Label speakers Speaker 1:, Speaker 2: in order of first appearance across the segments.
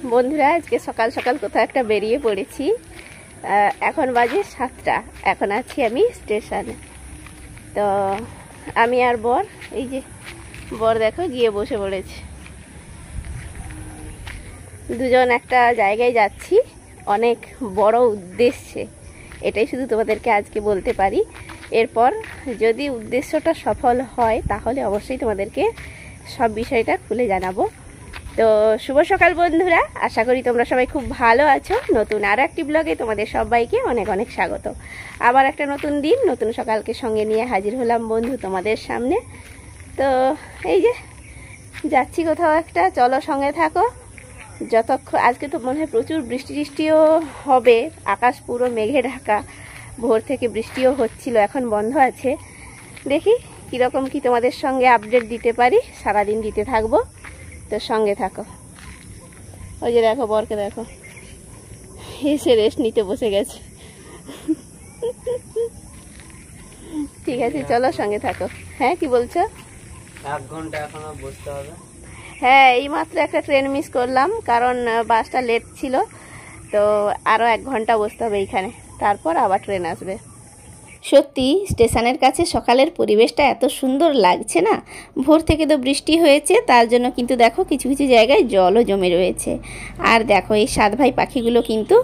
Speaker 1: বন্ধুরা আজকে সকাল সকাল কোথাও একটা বেরিয়ে পড়েছি। এখন বাজে 7টা। এখন আছি আমি স্টেশনে। তো আমি আর বর, এই যে বর দেখো গিয়ে বসে পড়েছে। দুজন একটা জায়গায় যাচ্ছি, অনেক বড় উদ্দেশ্যে। এটাই শুধু তোমাদেরকে আজকে বলতে পারি। এরপর যদি উদ্দেশ্যটা সফল হয় তাহলে অবশ্যই তোমাদেরকে সব বিষয়টা খুলে জানাবো। তো শুভ সকাল বন্ধুরা, আশা করি তোমরা সবাই খুব ভালো আছো। নতুন আর একটি ব্লগে তোমাদের সবাইকে অনেক অনেক স্বাগত। আবার একটা নতুন দিন, নতুন সকালকে সঙ্গে নিয়ে হাজির হলাম বন্ধু তোমাদের সামনে। তো এই যে যাচ্ছি কোথাও একটা, চলো সঙ্গে থাকো। যতক্ষণ আজকে তো মনে হয় প্রচুর বৃষ্টিও হবে, আকাশ পুরো মেঘে ঢাকা। ভোর থেকে বৃষ্টিও হচ্ছিল, এখন বন্ধ আছে। দেখি কীরকম কি তোমাদের সঙ্গে আপডেট দিতে পারি, সারাদিন দিতে থাকবো। তো সঙ্গে থাকো। ওই যে দেখো বরকে দেখো, এসে রেস্ট নিতে বসে গেছে। ঠিক আছে চলো সঙ্গে থাকো। হ্যাঁ কি বলছো?
Speaker 2: 1 ঘন্টা এখনো বসতে হবে।
Speaker 1: হ্যাঁ, এইমাত্র একটা ট্রেন মিস করলাম, কারণ বাসটা লেট ছিল। তো আরও 1 ঘন্টা বসতে হবে এইখানে, তারপর আবার ট্রেন আসবে। সত্যি স্টেশনের কাছে সকালের পরিবেশটা এত সুন্দর লাগছে না। ভোর থেকে তো বৃষ্টি হয়েছে, তার জন্য কিন্তু দেখো কিছু কিছু জায়গায় জলও জমে রয়েছে। আর দেখো এই 7 ভাই পাখিগুলো কিন্তু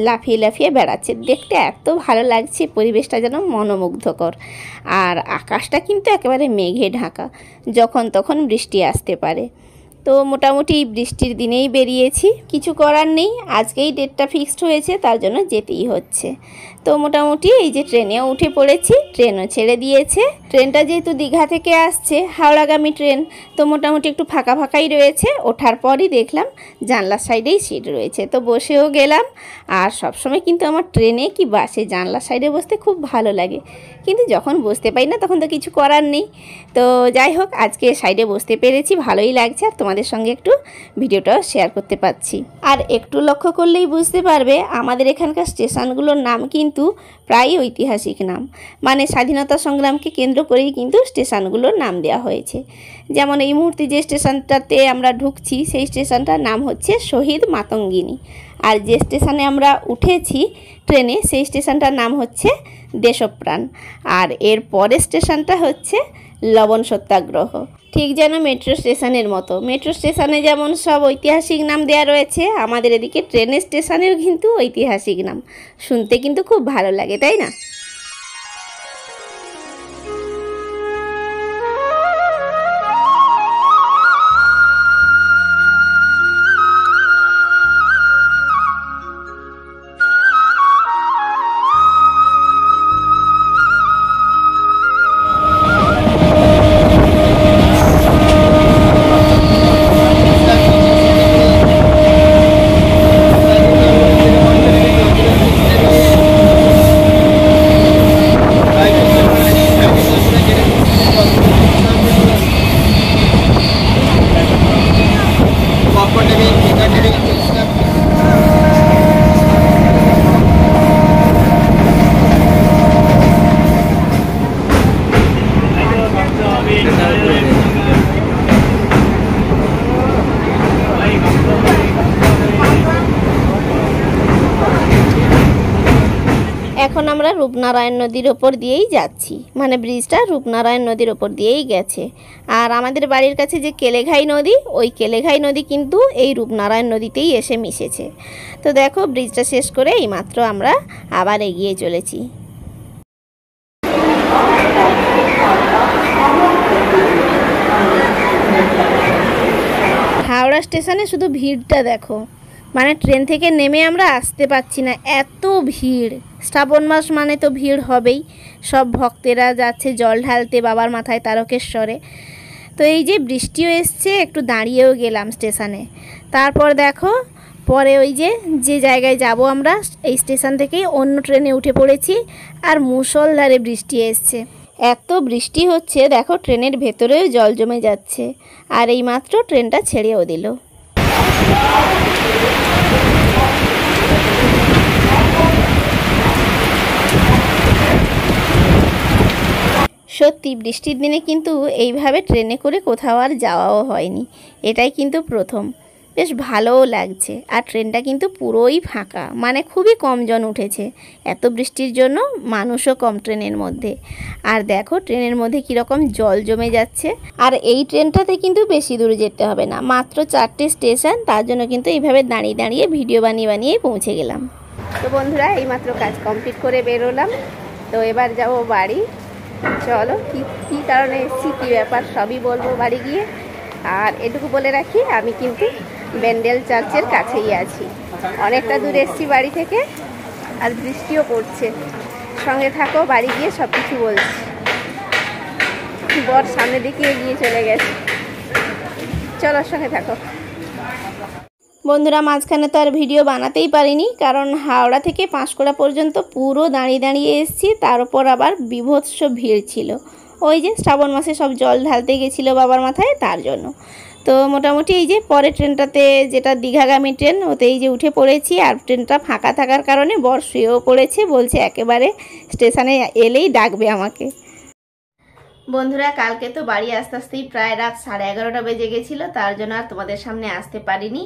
Speaker 1: লাফিয়ে লাফিয়ে বেড়াচ্ছে, দেখতে এত ভালো লাগছে। পরিবেশটা যেন মনোমুগ্ধকর। আর আকাশটা কিন্তু একেবারে মেঘে ঢাকা, যখন তখন বৃষ্টি আসতে পারে। তো মোটামুটি বৃষ্টির দিনেই বেরিয়েছি, কিছু করার নেই। আজকেই ডেটটা ফিক্সড হয়েছে, তার জন্য যেতেই হচ্ছে। তো মোটামুটি এই যে ট্রেনেও উঠে পড়েছি, ট্রেনও ছেড়ে দিয়েছে। ট্রেনটা যেহেতু দীঘা থেকে আসছে, হাওড়াগামী ট্রেন, তো মোটামুটি একটু ফাঁকা ফাঁকাই রয়েছে। ওঠার পরই দেখলাম জানলার সাইডেই সিট রয়েছে, তো বসেও গেলাম। আর সবসময় কিন্তু আমার ট্রেনে কি বাসে জানলার সাইডে বসতে খুব ভালো লাগে, কিন্তু যখন বসতে পারি না তখন তো কিছু করার নেই। তো যাই হোক, আজকে সাইডে বসতে পেরেছি, ভালোই লাগছে। আর তোমাদের সঙ্গে একটু ভিডিওটাও শেয়ার করতে পারছি। আর একটু লক্ষ্য করলেই বুঝতে পারবে আমাদের এখানকার স্টেশনগুলোর নাম কিন্তু প্রায় ঐতিহাসিক নাম, মানে স্বাধীনতা সংগ্রামকে কেন্দ্র করেই কিন্তু স্টেশনগুলোর নাম দেওয়া হয়েছে। যেমন এই মুহূর্তে যে স্টেশনটাতে আমরা ঢুকছি, সেই স্টেশনটার নাম হচ্ছে শহীদ মাতঙ্গিনী। আর যে স্টেশনে আমরা উঠেছি ট্রেনে, সেই স্টেশনটার নাম হচ্ছে দেশপ্রাণ। আর এর পরের স্টেশনটা হচ্ছে লবণ সত্যাগ্রহ। ঠিক যেন মেট্রো স্টেশনের মতো। মেট্রো স্টেশনে যেমন সব ঐতিহাসিক নাম দেওয়া রয়েছে, আমাদের এদিকে ট্রেনের স্টেশনেও কিন্তু ঐতিহাসিক নাম। শুনতে কিন্তু খুব ভালো লাগে, তাই না? এখন আমরা রূপনারায়ণ নদীর ওপর দিয়েই যাচ্ছি, মানে ব্রিজটা রূপনারায়ণ নদীর ওপর দিয়েই গেছে। আর আমাদের বাড়ির কাছে যে কেলেঘাই নদী, ওই কেলেঘাই নদী কিন্তু এই রূপনারায়ণ নদীতেই এসে মিশেছে। তো দেখো ব্রিজটা শেষ করে এইমাত্র আমরা আবার এগিয়ে চলেছি। হাওড়া স্টেশনে শুধু ভিড়টা দেখো, মানে ট্রেন থেকে নেমে আমরা আসতে পারছি না, এত ভিড়। শ্রাবণ মাস মানে তো ভিড় হবেই। সব ভক্তেরা যাচ্ছে জল ঢালতে বাবার মাথায় তারকেশ্বরে। তো এই যে বৃষ্টিও এসছে, একটু দাঁড়িয়েও গেলাম স্টেশনে। তারপর দেখো পরে ওই যে জায়গায় যাব আমরা, এই স্টেশন থেকেই অন্য ট্রেনে উঠে পড়েছি। আর মুষলধারে বৃষ্টি এসছে, এত বৃষ্টি হচ্ছে দেখো ট্রেনের ভেতরেও জল জমে যাচ্ছে। আর এইমাত্র ট্রেনটা ছেড়েও দিল। সত্যি বৃষ্টির দিনে কিন্তু এইভাবে ট্রেনে করে কোথাও আর যাওয়াও হয়নি, এটাই কিন্তু প্রথম। বেশ ভালোও লাগছে। আর ট্রেনটা কিন্তু পুরোই ফাঁকা, মানে খুবই কম জন উঠেছে। এত বৃষ্টির জন্য মানুষও কম ট্রেনের মধ্যে। আর দেখো ট্রেনের মধ্যে কীরকম জল জমে যাচ্ছে। আর এই ট্রেনটাতে কিন্তু বেশি দূরে যেতে হবে না, মাত্র 4টে স্টেশন। তার জন্য কিন্তু এইভাবে দাঁড়িয়ে দাঁড়িয়ে ভিডিও বানিয়ে বানিয়ে পৌঁছে গেলাম। তো বন্ধুরা এইমাত্র কাজ কমপ্লিট করে বেরোলাম। তো এবার যাব বাড়ি। চলো কী কারণে এসেছি, কী ব্যাপার সবই বলবো বাড়ি গিয়ে। আর এটুকু বলে রাখি, আমি কিন্তু ব্যান্ডেল চার্চের কাছেই আছি। অনেকটা দূর এসেছি বাড়ি থেকে, আর বৃষ্টিও পড়ছে। সঙ্গে থাকো, বাড়ি গিয়ে সব কিছু বলছি। বর সামনের দিকে এগিয়ে চলে গেছে, চলো সঙ্গে থাকো। বন্ধুরা মাঝখানে তো আর ভিডিও বানাতেই পারিনি, কারণ হাওড়া থেকে পাঁশকুড়া পর্যন্ত পুরো দাঁড়িয়ে দাঁড়িয়ে এসেছি। তার উপর আবার বিভৎস ভিড় ছিল। ওই যে শ্রাবণ মাসে সব জল ঢালতে গেছিলো বাবার মাথায়, তার জন্য। তো মোটামুটি এই যে পরের ট্রেনটাতে, যেটা দীঘাগামী ট্রেন, ওতেই যে উঠে পড়েছি। আর ট্রেনটা ফাঁকা থাকার কারণে বর শুয়েও পড়েছে, বলছে একেবারে স্টেশনে এলেই ডাকবে আমাকে। বন্ধুরা কালকে তো বাড়ি আস্তে আস্তেই প্রায় রাত 11:30 বেজে গেছিলো। তার জন্য আর তোমাদের সামনে আসতে পারিনি,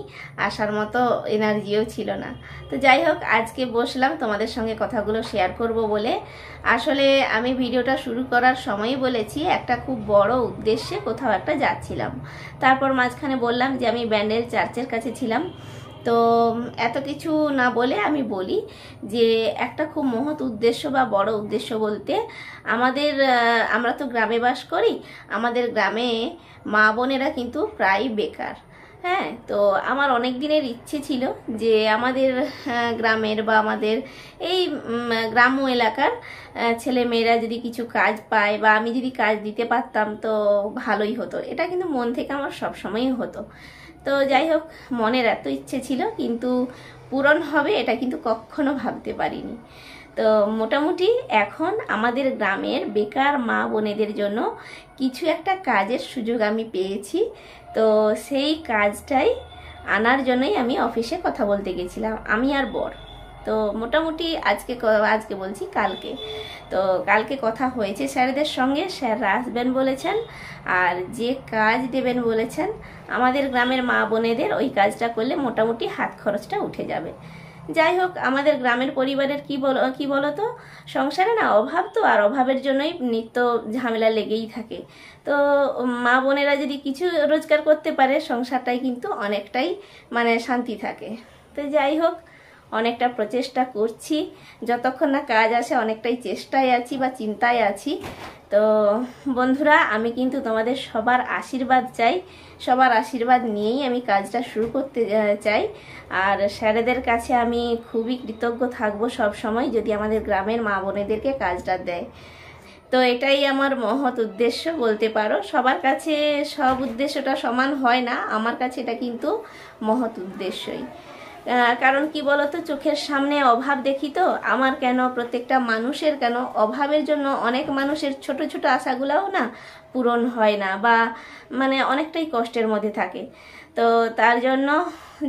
Speaker 1: আসার মতো এনার্জিও ছিল না। তো যাই হোক, আজকে বসলাম তোমাদের সঙ্গে কথাগুলো শেয়ার করব বলে। আসলে আমি ভিডিওটা শুরু করার সময়ই বলেছি একটা খুব বড় উদ্দেশ্যে কোথাও একটা যাচ্ছিলাম। তারপর মাঝখানে বললাম যে আমি ব্যান্ডেল চার্চের কাছে ছিলাম। তো এত কিছু না বলে আমি বলি যে একটা খুব মহৎ উদ্দেশ্য বা বড় উদ্দেশ্য বলতে, আমরা তো গ্রামে বাস করি। আমাদের গ্রামে মা বোনেরা কিন্তু প্রায় বেকার। হ্যাঁ, তো আমার অনেক দিনের ইচ্ছে ছিল যে আমাদের গ্রামের বা আমাদের এই গ্রাম্য এলাকার ছেলে মেয়েরা যদি কিছু কাজ পায় বা আমি যদি কাজ দিতে পারতাম তো ভালোই হতো। এটা কিন্তু মন থেকে আমার সবসময়ই হতো। তো যাই হোক, মনের এত ইচ্ছে ছিল, কিন্তু পূরণ হবে এটা কিন্তু কখনো ভাবতে পারিনি। তো মোটামুটি এখন আমাদের গ্রামের বেকার মা বোনেদের জন্য কিছু একটা কাজের সুযোগ আমি পেয়েছি। তো সেই কাজটাই আনার জন্যই আমি অফিসে কথা বলতে গেছিলাম, আমি আর বর। তো মোটামুটি আজকে বলছি কালকে। তো কালকে কথা হয়েছে স্যারদের সঙ্গে, স্যাররা আসবেন বলেছেন। আর যে কাজ দেবেন বলেছেন আমাদের গ্রামের মা বোনেদের, ওই কাজটা করলে মোটামুটি হাত খরচটা উঠে যাবে। যাই হোক, আমাদের গ্রামের পরিবারের কি বলো তো, সংসারে না অভাব, তো আর অভাবের জন্যই নিত্য ঝামেলা লেগেই থাকে। তো মা বোনেরা যদি কিছু রোজগার করতে পারে, সংসারটাই কিন্তু অনেকটাই মানে শান্তি থাকে। তো যাই হোক, অনেকটা প্রচেষ্টা করছি, যতক্ষণ না কাজ আসে অনেকটাই চেষ্টায় আছি বা চিন্তায় আছি। তো বন্ধুরা আমি কিন্তু তোমাদের সবার আশীর্বাদ চাই, সবার আশীর্বাদ নিয়েই আমি কাজটা শুরু করতে চাই। আর স্যারেদের কাছে আমি খুবই কৃতজ্ঞ থাকবো সব সময় যদি আমাদের গ্রামের মা বোনেদেরকে কাজটা দেয়। তো এটাই আমার মহৎ উদ্দেশ্য বলতে পারো। সবার কাছে সব উদ্দেশ্যটা সমান হয় না, আমার কাছে এটা কিন্তু মহৎ উদ্দেশ্যই। কারণ কি বলতো, চোখের সামনে অভাব দেখি, তো আমার কেন প্রত্যেকটা মানুষের কেন অভাবের জন্য অনেক মানুষের ছোট ছোট আশাগুলোও না পূরণ হয় না, বা মানে অনেকটাই কষ্টের মধ্যে থাকে। তো তার জন্য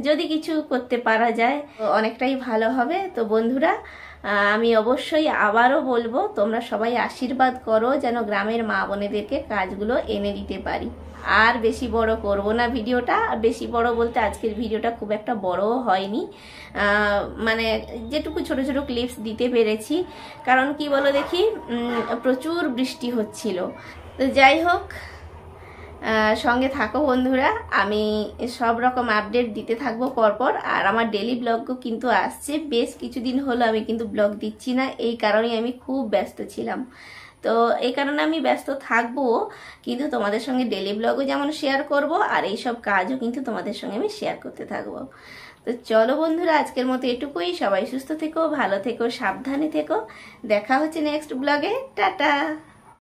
Speaker 1: যদি কিছু করতে পারা যায় অনেকটাই ভালো হবে। তো বন্ধুরা আমি অবশ্যই আবারও বলবো, তোমরা সবাই আশীর্বাদ করো যেন গ্রামের মা বোনেদেরকে কাজগুলো এনে দিতে পারি। আর বেশি বড় করব না ভিডিওটা। বেশি বড় বলতে আজকের ভিডিওটা খুব একটা বড়ও হয়নি, মানে যেটুকু ছোট ছোট ক্লিপস দিতে পেরেছি। কারণ কি বলো দেখি, প্রচুর বৃষ্টি হচ্ছিল। তো যাই হোক, সঙ্গে থাকো বন্ধুরা, আমি সব রকম আপডেট দিতে থাকবো পরপর। আর আমার ডেলি ব্লগও কিন্তু আসছে। বেশ কিছুদিন হলো আমি কিন্তু ব্লগ দিচ্ছি না, এই কারণেই আমি খুব ব্যস্ত ছিলাম। তো এই কারণে আমি ব্যস্ত থাকবো, কিন্তু তোমাদের সঙ্গে ডেলি ব্লগও যেমন শেয়ার করব, আর এইসব কাজও কিন্তু তোমাদের সঙ্গে আমি শেয়ার করতে থাকবো। তো চলো বন্ধুরা, আজকের মতো এটুকুই। সবাই সুস্থ থেকো, ভালো থেকো, সাবধানে থেকো। দেখা হচ্ছে নেক্সট ব্লগে। টাটা।